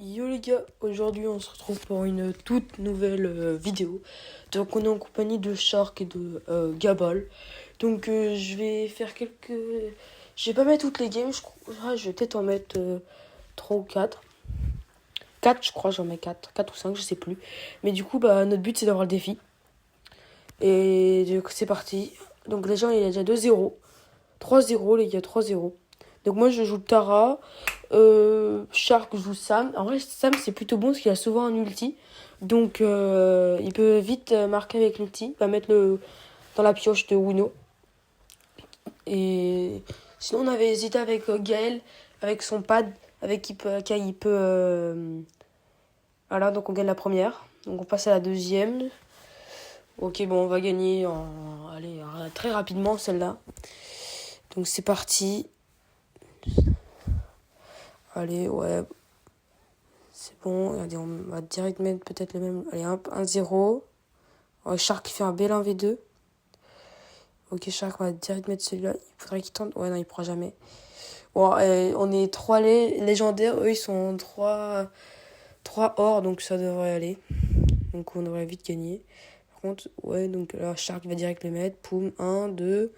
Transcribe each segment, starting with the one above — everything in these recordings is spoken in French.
Yo les gars, aujourd'hui on se retrouve pour une toute nouvelle vidéo. Donc on est en compagnie de Shark et de Gabol. Donc je vais faire quelques... Je vais pas mettre toutes les games, je vais peut-être en mettre 3 ou 4. 4 je crois, j'en mets 4. 4 ou 5, je sais plus. Mais du coup, notre but c'est d'avoir le défi. Et donc c'est parti. Donc déjà il y a déjà 2-0. 3-0 les gars, 3-0. Donc moi je joue Tara. Shark joue Sam. En vrai, Sam c'est plutôt bon parce qu'il a souvent un ulti. Donc il peut vite marquer avec l'ulti. Il va mettre dans la pioche de Uno. Et sinon, on avait hésité avec Gaël, avec son pad, avec qui il peut. Voilà, donc on gagne la première. Donc on passe à la deuxième. Ok, bon, on va gagner allez, très rapidement celle-là. Donc c'est parti. Allez, ouais. C'est bon, regardez, on va direct mettre peut-être le même. Allez, 1-0. Oh, Shark qui fait un bel 1v2. Ok, Shark, on va direct mettre celui-là. Il faudrait qu'il tente. Ouais, non, il pourra jamais. Bon, on est 3 légendaires. Eux, ils sont 3 or, donc ça devrait aller. Donc on devrait vite gagner. Par contre, ouais, donc là, Shark va direct le mettre. Poum, 1, 2.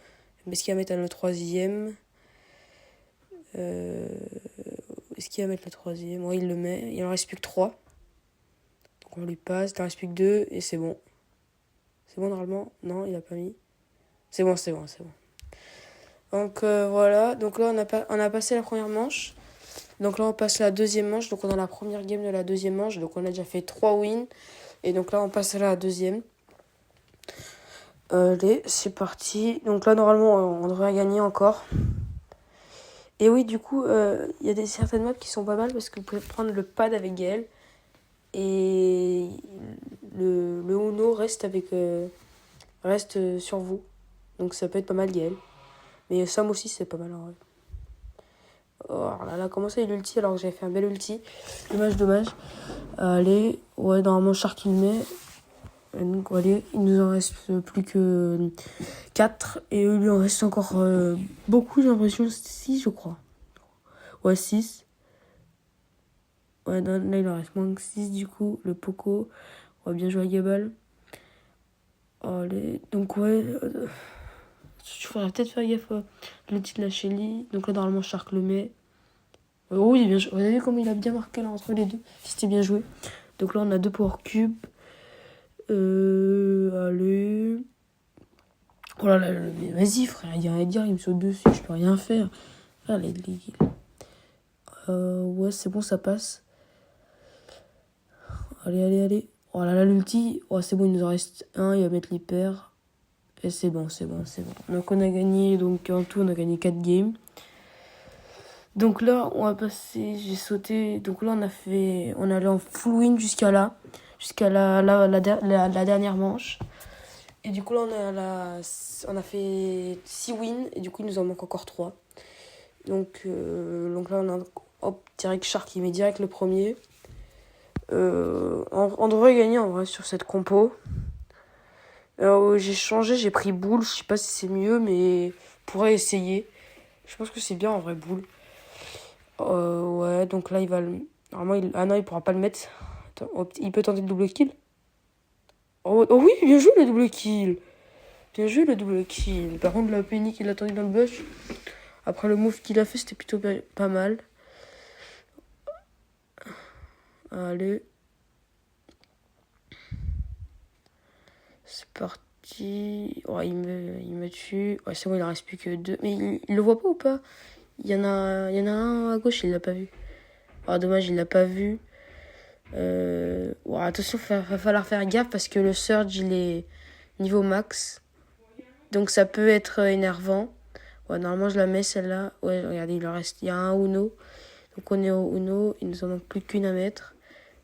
Est-ce qu'il va mettre le troisième Est-ce qu'il va mettre le troisième? Ouais, il le met. Il en reste plus que 3. Donc on lui passe. Il en reste plus que 2 et c'est bon. C'est bon normalement? Non, il a pas mis. C'est bon. Donc voilà. Donc là, on a passé la première manche. Donc là, on passe la deuxième manche. Donc on a la première game de la deuxième manche. Donc on a déjà fait 3 wins. Et donc là, on passe à la deuxième. Allez, c'est parti. Donc là, normalement, on devrait gagner encore. Et oui, du coup, il y a certaines maps qui sont pas mal parce que vous pouvez prendre le pad avec Gaël. Et le Uno reste sur vous. Donc ça peut être pas mal Gaël. Mais Sam aussi c'est pas mal en vrai. Oh là, comment ça il ulti alors que j'avais fait un bel ulti. Dommage. Allez, ouais, normalement Shark il met. Et donc allez, il nous en reste plus que 4. Et il lui en reste encore beaucoup, j'ai l'impression. 6 je crois. Ouais, 6. Ouais, non, là il en reste moins que 6 du coup. Le Poco. On va bien jouer à Gabal. Allez, donc ouais. Je ferais peut-être faire gaffe le titre de la Shelly. Donc là, normalement, Shark le met. Oh oui, bien joué. Vous avez vu comment il a bien marqué là entre les deux? C'était bien joué. Donc là, on a 2 Power Cubes. Allez. Oh là là, vas-y, frère. Il y a rien à dire. Il me saute dessus. Je peux rien faire. Allez, ouais, c'est bon, ça passe. Allez. Oh là là, l'ulti. Oh, c'est bon, il nous en reste un. Il va mettre l'hyper. Et c'est bon. Donc on a gagné. Donc en tout, on a gagné 4 games. Donc là, on va passer, j'ai sauté. Donc là, on est allé en full win jusqu'à la dernière manche. Et du coup, là, on a fait 6 wins. Et du coup, il nous en manque encore 3. Donc là, on a direct Shark qui met direct le premier. On devrait gagner en vrai sur cette compo. J'ai changé, j'ai pris boule. Je sais pas si c'est mieux, mais on pourrait essayer. Je pense que c'est bien en vrai boule. Ouais, donc là, il va normalement, ah non, il pourra pas le mettre. Attends, il peut tenter le double kill. Oh oui, bien joué le double kill. Par contre, la Penny qu'il a tendu dans le bush. Après le move qu'il a fait, c'était plutôt pas mal. Allez. C'est parti. Ouais, il me tue. Ouais, c'est bon, il en reste plus que 2. Mais il le voit pas ou pas? Il y en a un à gauche, il l'a pas vu. Ah, dommage, il l'a pas vu. Attention, va falloir faire gaffe parce que le surge il est niveau max. Donc ça peut être énervant. Ouais, normalement je la mets celle-là. Ouais, regardez, il y a un Uno. Donc on est au Uno, il nous en manque plus qu'une à mettre.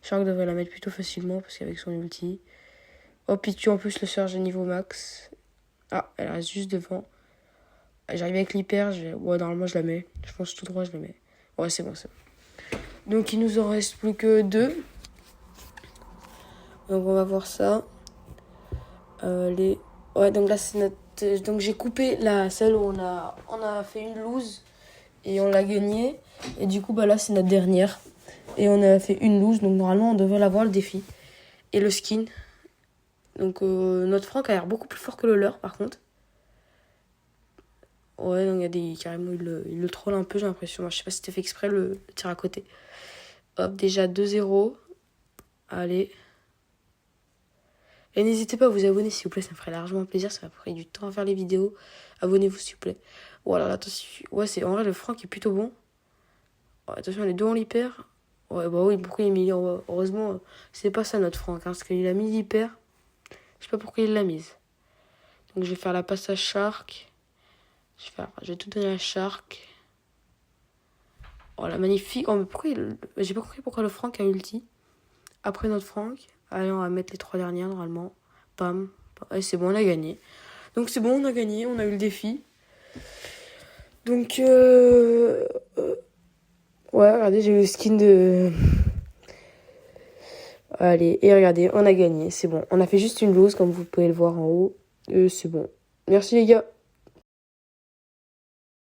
Shark devrait la mettre plutôt facilement parce qu'avec son ulti. Hop, il tue en plus le surge niveau max. Ah, elle reste juste devant. J'arrive avec l'hyper, ouais, normalement je la mets. Je pense tout droit je la mets. Ouais, c'est bon. Donc il nous en reste plus que 2. Donc on va voir ça. Ouais, donc là c'est notre. Donc j'ai coupé celle où on a fait une lose et on l'a gagnée. Et du coup là c'est notre dernière. Et on a fait une loose, donc normalement on devrait l'avoir le défi. Et le skin. Donc notre Franck a l'air beaucoup plus fort que le leur par contre. Ouais, donc il y a des. Carrément, il le troll un peu, j'ai l'impression. Moi, je sais pas si c'était fait exprès le tir à côté. Hop, déjà 2-0. Allez. Et n'hésitez pas à vous abonner s'il vous plaît, ça me ferait largement plaisir. Ça va prendre du temps à faire les vidéos. Abonnez-vous s'il vous plaît. Voilà, attention. Ouais, c'est en vrai le Franck est plutôt bon. Ouais, attention, les deux en l'hyper. Ouais, bah oui, pourquoi il a mis. Heureusement, c'est pas ça notre Franck, hein, parce qu'il a mis l'hyper. Je sais pas pourquoi il l'a mise. Donc je vais faire la passe à Shark. Je vais tout donner à Shark. Oh la magnifique. Oh, mais pourquoi j'ai pas compris pourquoi le Franck a ulti. Après notre Franck. Allez, on va mettre les 3 dernières normalement. Pam. Et c'est bon, on a gagné. Donc c'est bon, on a gagné. On a eu le défi. Donc ouais, regardez, j'ai eu le skin de... Allez, et regardez, on a gagné. C'est bon. On a fait juste une loose comme vous pouvez le voir en haut. C'est bon. Merci les gars.